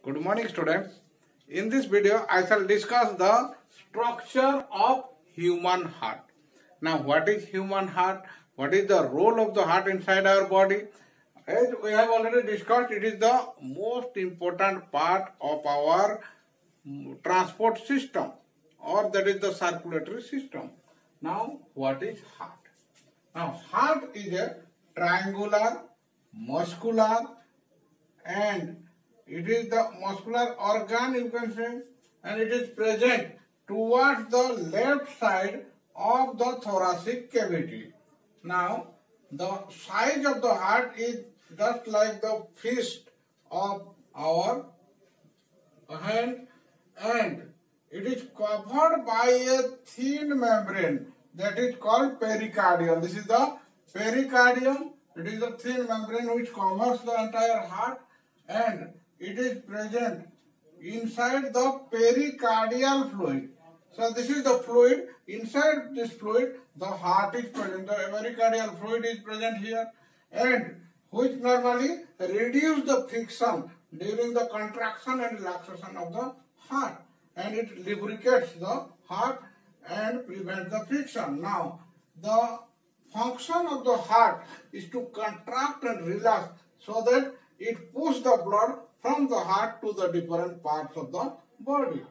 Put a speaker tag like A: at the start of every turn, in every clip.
A: Good morning, students. In this video, I shall discuss the structure of human heart. Now, what is human heart? What is the role of the heart inside our body? As we have already discussed, it is the most important part of our transport system, or that is the circulatory system. Now, what is heart? Now, heart is a triangular, muscular, and it is the muscular organ, you can say, and it is present towards the left side of the thoracic cavity. Now, the size of the heart is just like the fist of our hand, and it is covered by a thin membrane that is called pericardium. This is the pericardium. It is a thin membrane which covers the entire heart, and it is present inside the pericardial fluid. So this is the fluid. Inside this fluid, the heart is present. The pericardial fluid is present here, and which normally reduce the friction during the contraction and relaxation of the heart, and it lubricates the heart and prevents the friction. Now, the function of the heart is to contract and relax so that it pushes the blood from the heart to the different parts of the body.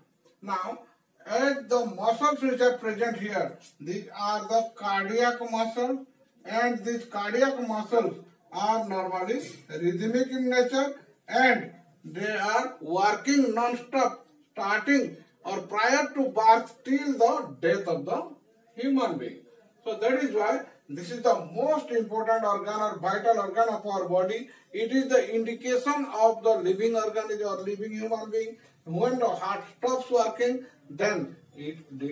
A: Now, as the muscles which are present here, these are the cardiac muscles, and these cardiac muscles are normally rhythmic in nature, and they are working non-stop, starting or prior to birth till the death of the human being. So that is why this is the most important organ or vital organ of our body. It is the indication of the living organism or living human being. When the heart stops working, then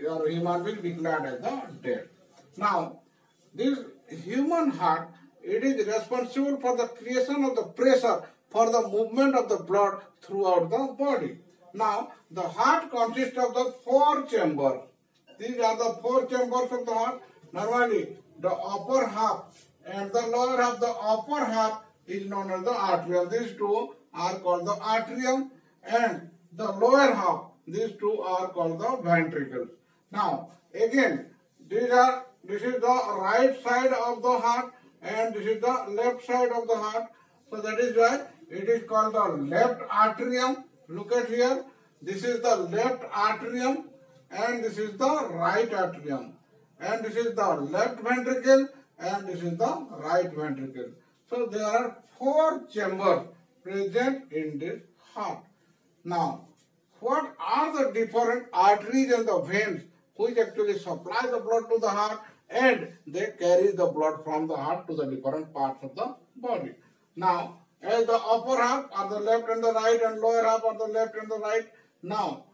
A: our human being declared as the dead. Now, this human heart, it is responsible for the creation of the pressure for the movement of the blood throughout the body. Now, the heart consists of the four chambers. These are the four chambers of the heart. Normally, the upper half and the lower half. The upper half is known as the atrium. These two are called the atrium, and the lower half, these two are called the ventricles. Now, again, this is the right side of the heart, and this is the left side of the heart. So that is why it is called the left atrium. Look at here. This is the left atrium, and this is the right atrium. And this is the left ventricle, and this is the right ventricle. So there are four chambers present in this heart. Now, what are the different arteries and the veins which actually supply the blood to the heart, and they carry the blood from the heart to the different parts of the body? Now, as the upper half are the left and the right, and lower half are the left and the right. Now,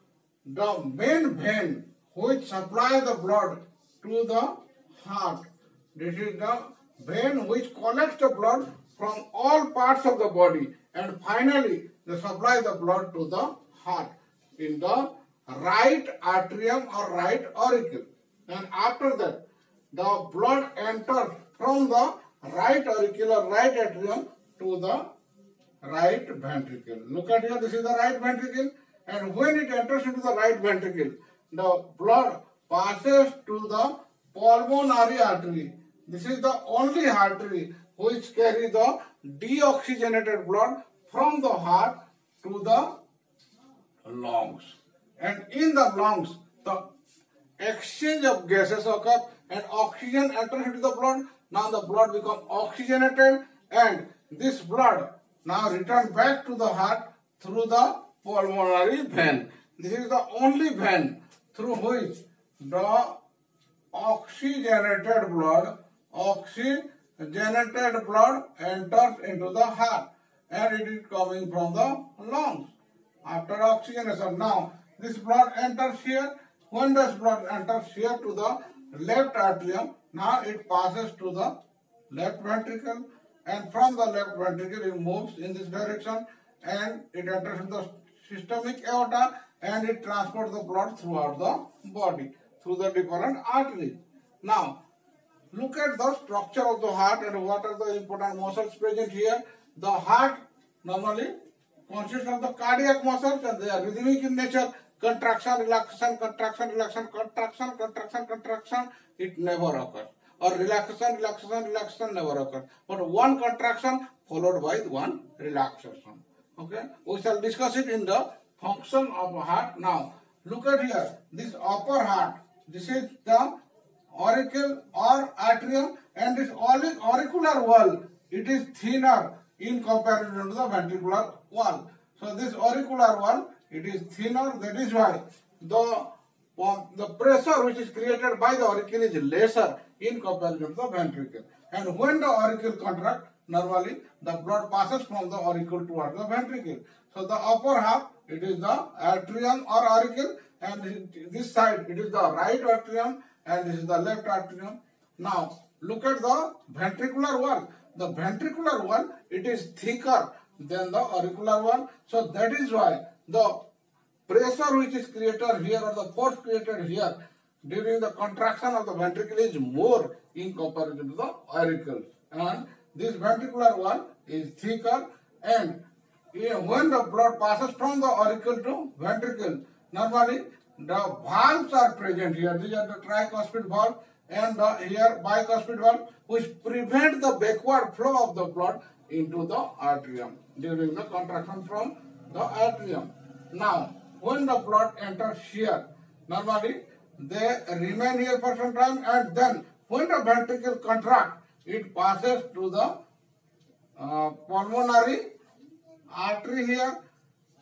A: the main vein which supplies the blood to the heart, this is the vein which collects the blood from all parts of the body, and finally they supply the blood to the heart in the right atrium or right auricle. And after that, the blood enters from the right auricle or right atrium to the right ventricle. Look at here, this is the right ventricle, and when it enters into the right ventricle, the blood passes to the pulmonary artery. This is the only artery which carries the deoxygenated blood from the heart to the lungs. And in the lungs, the exchange of gases occurs, and oxygen enters into the blood. Now the blood becomes oxygenated, and this blood now returns back to the heart through the pulmonary vein. This is the only vein through which the oxygenated blood enters into the heart, and it is coming from the lungs after oxygenation. Now, this blood enters here. When this blood enters here to the left atrium, now it passes to the left ventricle, and from the left ventricle it moves in this direction, and it enters into the systemic aorta, and it transports the blood throughout the body through the different arteries. Now, look at the structure of the heart and what are the important muscles present here. The heart normally consists of the cardiac muscles and they are rhythmic in nature. Contraction, relaxation, contraction, relaxation, contraction, contraction, contraction, it never occurs. Or relaxation, relaxation, relaxation never occurs. But one contraction followed by one relaxation. Okay, we shall discuss it in the function of the heart. Now, look at here. This upper heart, this is the auricle or atrium, and this auricular wall, it is thinner in comparison to the ventricular wall. So this auricular wall, it is thinner. That is why the pressure which is created by the auricle is lesser in comparison to the ventricle. And when the auricle contracts, normally the blood passes from the auricle towards the ventricle. So the upper half, it is the atrium or auricle, and this side it is the right atrium and this is the left atrium. Now look at the ventricular wall. The ventricular wall, it is thicker than the auricular wall. So that is why the pressure which is created here or the force created here during the contraction of the ventricle is more in comparison to the auricle. And this ventricular wall is thicker, and when the blood passes from the auricle to ventricle, normally the valves are present here. These are the tricuspid valve and here bicuspid valve, which prevent the backward flow of the blood into the atrium during the contraction from the atrium. Now, when the blood enters here, normally they remain here for some time, and then when the ventricle contracts, it passes to the pulmonary artery here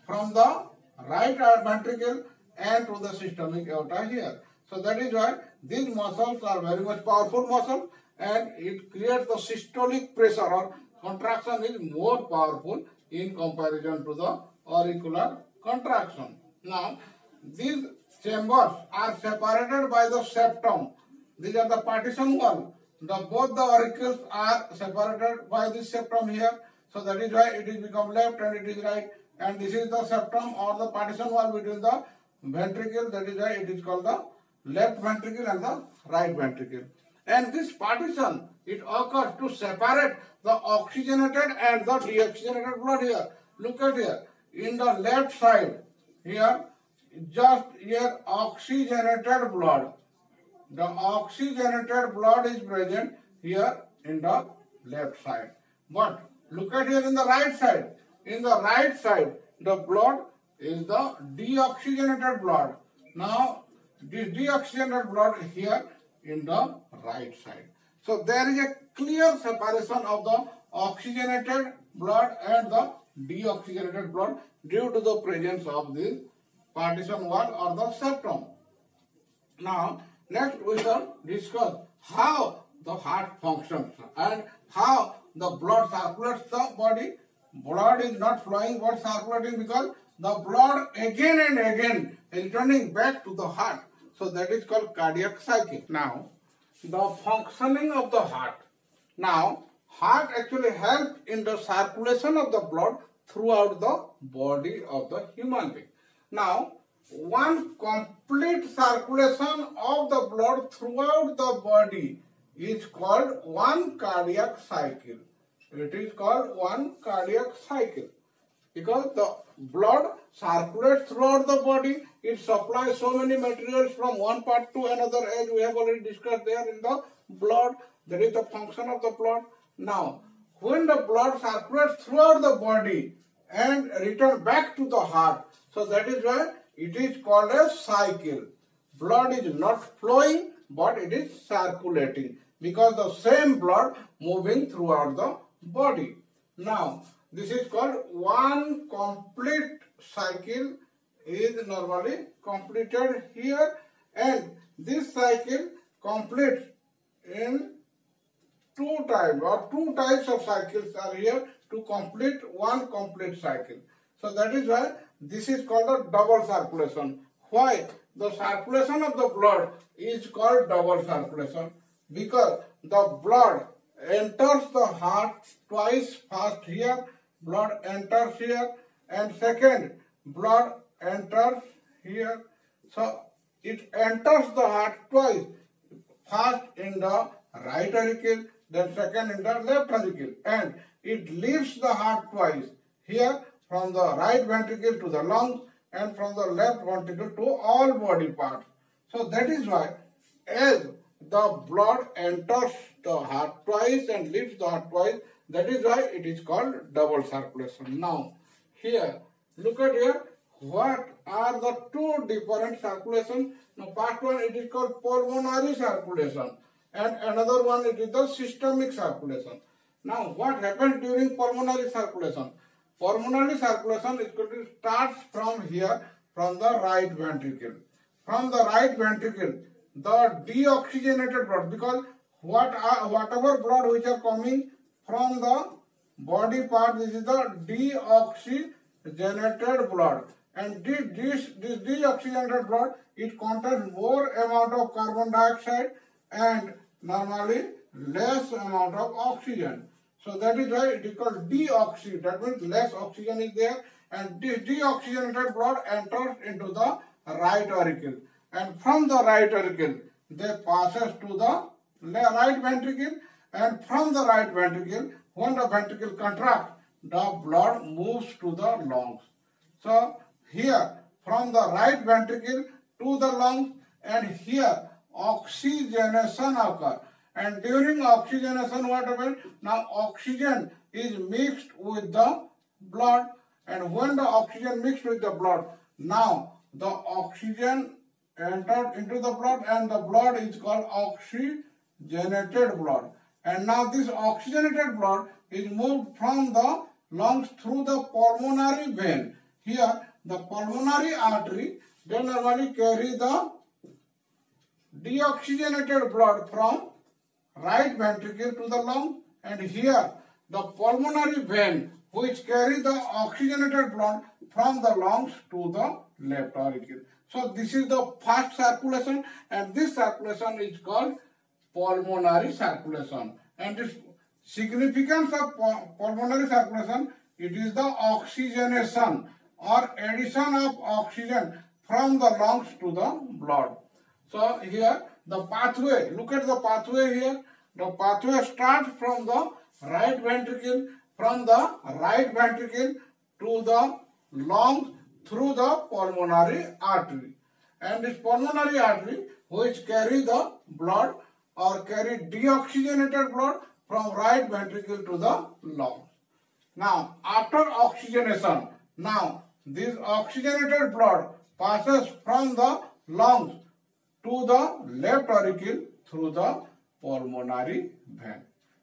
A: from the right ventricle and to the systemic aorta here. So that is why these muscles are very much powerful muscles, and it creates the systolic pressure or contraction is more powerful in comparison to the auricular contraction. Now, these chambers are separated by the septum. These are the partition wall. Both the auricles are separated by this septum here. So that is why it is become left and it is right. And this is the septum or the partition wall between the ventricle. That is why it is called the left ventricle and the right ventricle. And this partition, it occurs to separate the oxygenated and the deoxygenated blood here. Look at here. In the left side, here, just here oxygenated blood. The oxygenated blood is present here in the left side. But look at here in the right side. In the right side, the blood is the deoxygenated blood. Now, this deoxygenated blood here in the right side. So there is a clear separation of the oxygenated blood and the deoxygenated blood due to the presence of this partition wall or the septum. Now, next we shall discuss how the heart functions and how the blood circulates the body. Blood is not flowing but circulating because the blood again and again returning back to the heart. So that is called cardiac cycle. Now, the functioning of the heart. Now, heart actually helps in the circulation of the blood throughout the body of the human being. Now, one complete circulation of the blood throughout the body is called one cardiac cycle. It is called one cardiac cycle because the blood circulates throughout the body. It supplies so many materials from one part to another, as we have already discussed there in the blood. That is the function of the blood. Now, when the blood circulates throughout the body and return back to the heart, so that is why it is called a cycle. Blood is not flowing, but it is circulating because the same blood moving throughout the body. Now, this is called one complete cycle is normally completed here, and this cycle completes in two types of cycles are here to complete one complete cycle. So that is why this is called a double circulation. Why? The circulation of the blood is called double circulation because the blood enters the heart twice. First here, blood enters here, and second, blood enters here. So it enters the heart twice. First in the right ventricle, then second in the left ventricle, and it leaves the heart twice. Here, from the right ventricle to the lungs and from the left ventricle to all body parts. So that is why as the blood enters the heart twice and leaves the heart twice, that is why it is called double circulation. Now here, look at here, what are the two different circulations? Now part one, it is called pulmonary circulation, and another one, it is the systemic circulation. Now what happens during pulmonary circulation? Pulmonary circulation is going to start from here, from the right ventricle. From the right ventricle, the deoxygenated blood, because whatever blood which are coming from the body part, this is the deoxygenated blood, and this deoxygenated blood, it contains more amount of carbon dioxide and normally less amount of oxygen. So that is why it is called deoxy. That means less oxygen is there, and this deoxygenated blood enters into the right auricle, and from the right auricle they passes to the right ventricle, and from the right ventricle, when the ventricle contracts, the blood moves to the lungs. So here from the right ventricle to the lungs, and here oxygenation occurs. And during oxygenation, what happens? Now oxygen is mixed with the blood, and when the oxygen mixed with the blood, now the oxygen entered into the blood, and the blood is called oxygenated blood. And now this oxygenated blood is moved from the lungs through the pulmonary vein. Here the pulmonary artery, they normally carry the deoxygenated blood from right ventricle to the lung, and here the pulmonary vein which carry the oxygenated blood from the lungs to the left auricle. So this is the first circulation, and this circulation is called pulmonary circulation. And this significance of pulmonary circulation, it is the oxygenation or addition of oxygen from the lungs to the blood. So here the pathway, look at the pathway here. The pathway starts from the right ventricle, to the lungs through the pulmonary artery. And this pulmonary artery which carry the blood or carry deoxygenated blood from right ventricle to the lungs. Now after oxygenation, now this oxygenated blood passes from the lungs to the left auricle through the pulmonary vein.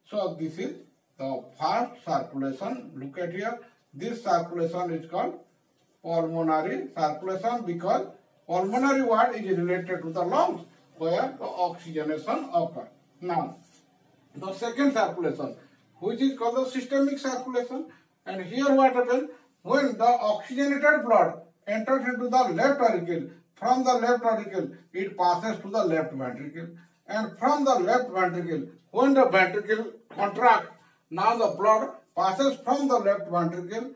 A: So this is the first circulation. Look at here. This circulation is called pulmonary circulation, because pulmonary word is related to the lungs where the oxygenation occurs. Now the second circulation, which is called the systemic circulation, and here what happens? When the oxygenated blood enters into the left auricle, from the left auricle it passes to the left ventricle, and from the left ventricle, when the ventricle contracts, now the blood passes from the left ventricle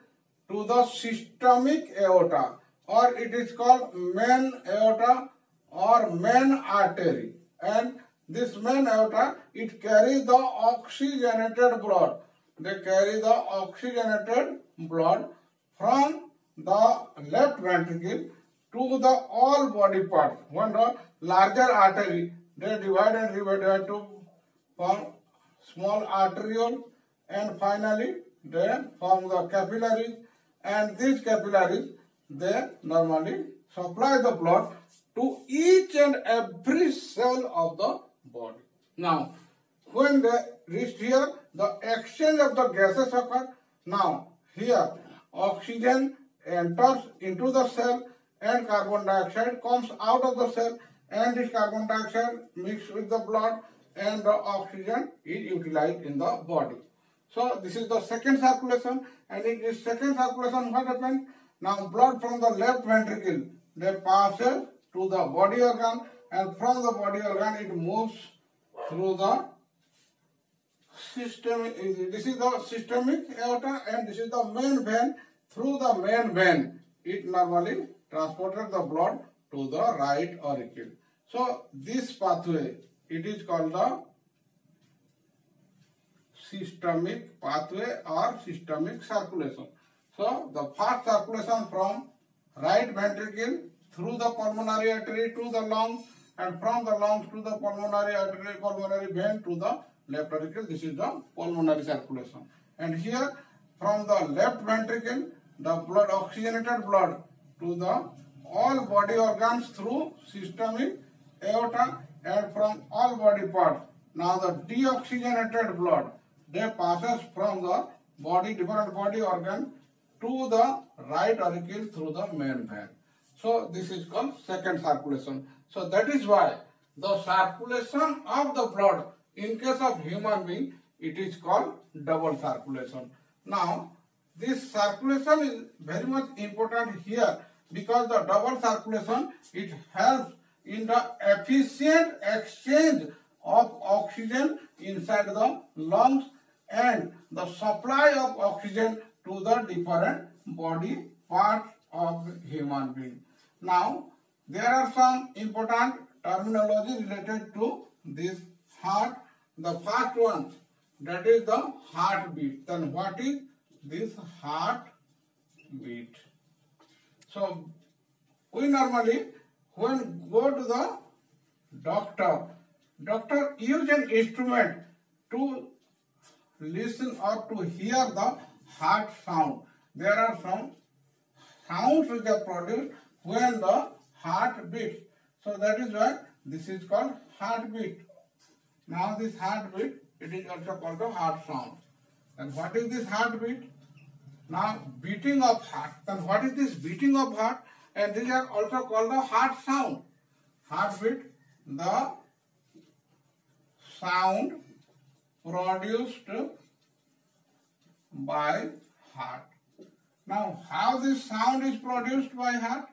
A: to the systemic aorta, or it is called main aorta or main artery. And this main aorta, it carries the oxygenated blood. They carry the oxygenated blood from the left ventricle to the all body parts. When the larger artery, they divide and divide to form small arteriole, and finally they form the capillaries, and these capillaries, they normally supply the blood to each and every cell of the body. Now when they reach here, the exchange of the gases occur. Now here oxygen enters into the cell and carbon dioxide comes out of the cell, and this carbon dioxide mixed with the blood and the oxygen is utilized in the body. So this is the second circulation, and in this second circulation what happens? Now blood from the left ventricle, they passes to the body organ, and from the body organ it moves through the systemic, this is the systemic aorta, and this is the main vein. Through the main vein, it normally transported the blood to the right auricle. So this pathway, it is called the systemic pathway or systemic circulation. So the first circulation from right ventricle through the pulmonary artery to the lungs, and from the lungs to the pulmonary artery, pulmonary vein to the left ventricle. This is the pulmonary circulation. And here from the left ventricle, the blood, oxygenated blood to the all body organs through systemic aorta, and from all body parts. Now the deoxygenated blood, they passes from the body, different body organs to the right auricle through the main vein. So this is called second circulation. So that is why the circulation of the blood in case of human being, it is called double circulation. Now this circulation is very much important here, because the double circulation, it helps in the efficient exchange of oxygen inside the lungs and the supply of oxygen to the different body parts of the human being. Now, there are some important terminology related to this heart. The first one, that is the heartbeat. Then what is this heartbeat? So, we normally, when go to the doctor use an instrument to listen or to hear the heart sound. There are some sounds which are produced when the heart beats. So that is why this is called heartbeat. Now this heartbeat, it is also called the heart sound. And what is this heartbeat? Now beating of heart. Then what is this beating of heart? And these are also called the heart sound. Heartbeat, the sound produced by heart. Now how this sound is produced by heart?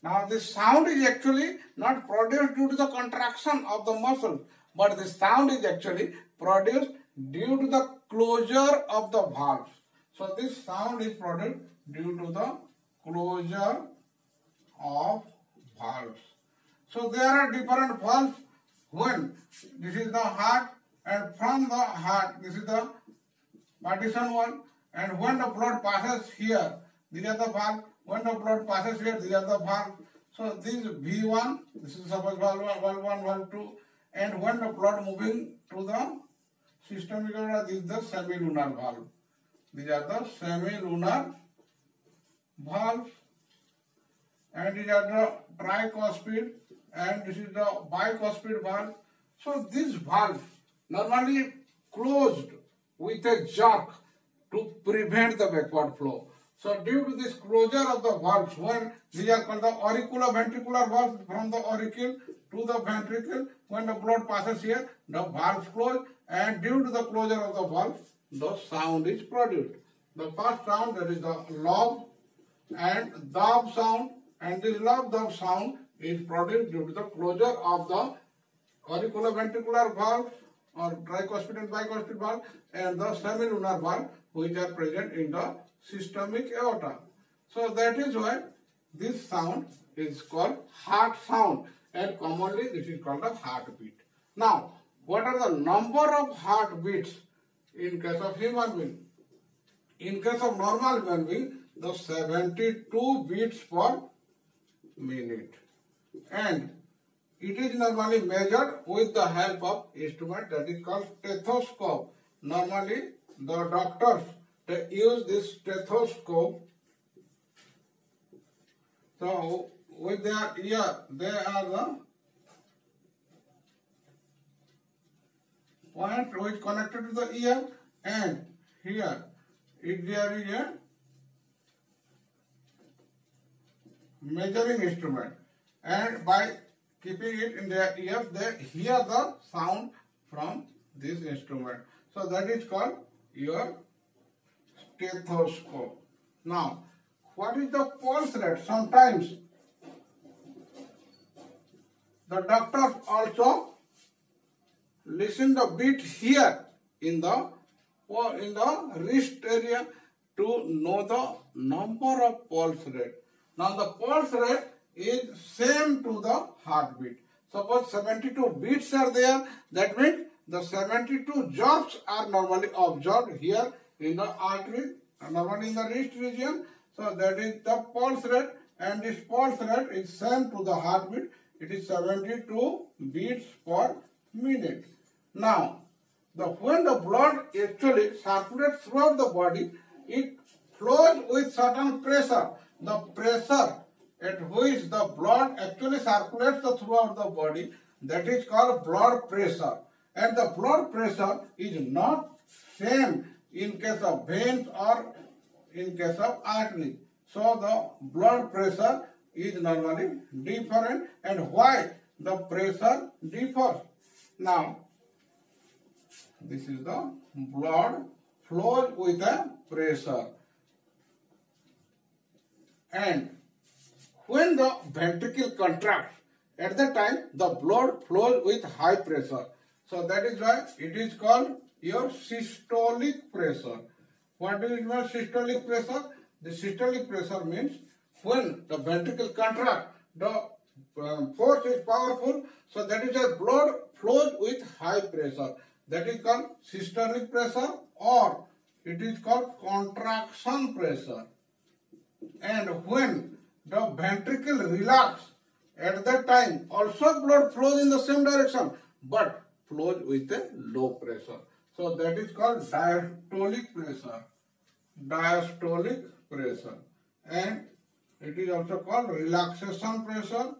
A: Now this sound is actually not produced due to the contraction of the muscle, but the sound is actually produced due to the closure of the valves. So this sound is produced due to the closure of valves. So there are different valves. When this is the heart, and from the heart this is the partition wall, and when the blood passes here, these are the valves. When the blood passes here, these are the valves. So this V1, this is suppose valve 1, valve 2, and when the blood moving to the systemic aorta, this is the semilunar valve. These are the semilunar valves, and these are the tricuspid, and this is the bicuspid valve. So this valve normally closed with a jerk to prevent the backward flow. So due to this closure of the valves, when these are called the auriculoventricular valves, from the auricle to the ventricle, when the blood passes here, the valves close, and due to the closure of the valve, the sound is produced. The first sound, that is the lob and dub sound, and this lob dub sound is produced due to the closure of the auriculoventricular valve or tricuspid and bicuspid valve and the semilunar valve, which are present in the systemic aorta. So that is why this sound is called heart sound, and commonly this is called a heartbeat. Now, what are the number of heartbeats in case of human being? In case of normal human being, the 72 beats per minute, and it is normally measured with the help of instrument that is called stethoscope. Normally, the doctors, they use this stethoscope. So with their ear, they are the point which connected to the ear, and here there is a measuring instrument, and by keeping it in their ears, they hear the sound from this instrument. So that is called your stethoscope. Now, what is the pulse rate? Sometimes the doctors also listen the beat here in the wrist area to know the number of pulse rate. Now the pulse rate is same to the heartbeat. Suppose 72 beats are there, that means the 72 jobs are normally observed here in the artery normally in the wrist region. So that is the pulse rate, and this pulse rate is same to the heartbeat. It is 72 beats per minute. Now, when the blood actually circulates throughout the body, it flows with certain pressure. The pressure at which the blood actually circulates throughout the body, that is called blood pressure. And the blood pressure is not same in case of veins or in case of arteries. So the blood pressure is normally different. And why the pressure differs? Now, this is the blood flows with a pressure. And when the ventricle contracts, at that time the blood flows with high pressure. So that is why it is called your systolic pressure. What do you mean systolic pressure? The systolic pressure means when the ventricle contracts, the force is powerful, so that is why blood flows with high pressure. That is called systolic pressure, or it is called contraction pressure. And when the ventricle relaxes, at that time also blood flows in the same direction, but flows with a low pressure. So that is called diastolic pressure. Diastolic pressure. And it is also called relaxation pressure.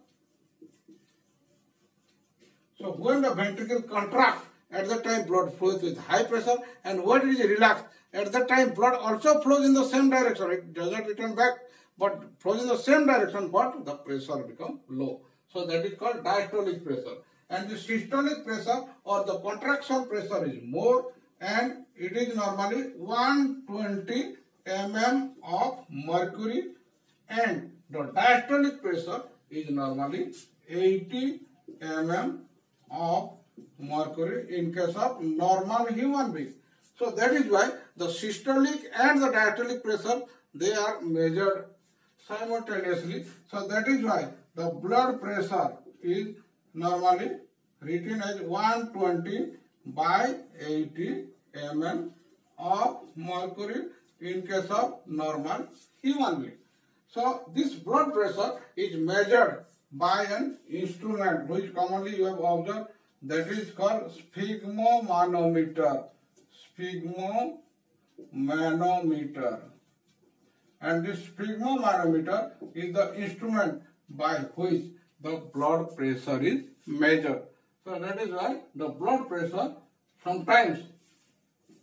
A: So when the ventricle contracts, at that time blood flows with high pressure, and when it is relaxed, at that time blood also flows in the same direction. It does not return back, but flows in the same direction, but the pressure becomes low. So that is called diastolic pressure. And the systolic pressure or the contraction pressure is more, and it is normally 120 mm of mercury, and the diastolic pressure is normally 80 mm of mercury in case of normal human being. So that is why the systolic and the diastolic pressure, they are measured simultaneously. So that is why the blood pressure is normally written as 120 by 80 mm of mercury in case of normal human being. So this blood pressure is measured by an instrument which commonly you have observed, that is called sphygmomanometer. Sphygmomanometer. And this sphygmomanometer is the instrument by which the blood pressure is measured. So that is why the blood pressure sometimes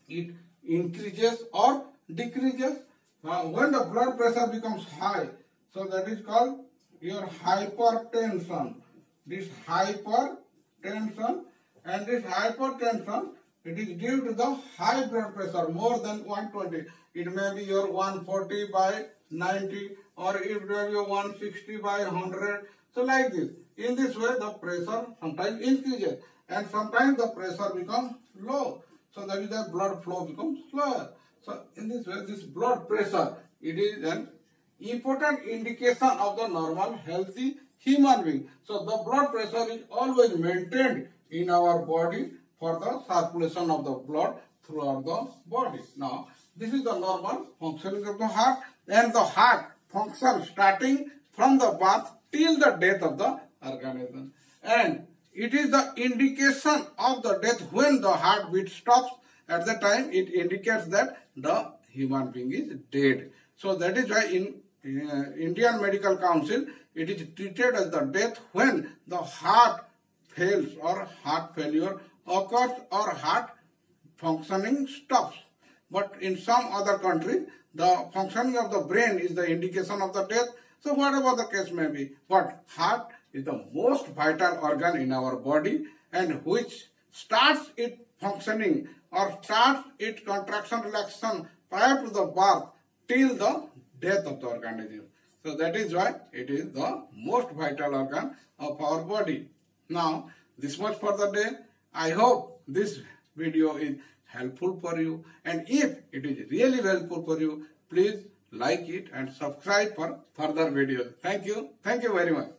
A: it increases or decreases. When the blood pressure becomes high, so that is called your hypertension. This hypertension, and this hypertension, it is due to the high blood pressure more than 120. It may be your 140 by 90, or it may be 160 by 100. So like this. In this way the pressure sometimes increases and sometimes the pressure becomes low. So that is the blood flow becomes slower. So in this way this blood pressure, it is an important indication of the normal healthy human being. So the blood pressure is always maintained in our body for the circulation of the blood throughout the body. Now this is the normal functioning of the heart, and the heart functions starting from the birth till the death of the organism. And it is the indication of the death when the heartbeat stops. At the time it indicates that the human being is dead. So that is why in Indian Medical Council it is treated as the death when the heart fails or heart failure occurs or heart functioning stops. But in some other countries the functioning of the brain is the indication of the death. So whatever the case may be, but heart is the most vital organ in our body, and which starts its functioning or starts its contraction relaxation prior to the birth till the death of the organism. So that is why it is the most vital organ of our body. Now this much for the day. I hope this video is helpful for you, and if it is really helpful for you, please like it and subscribe for further videos. Thank you very much.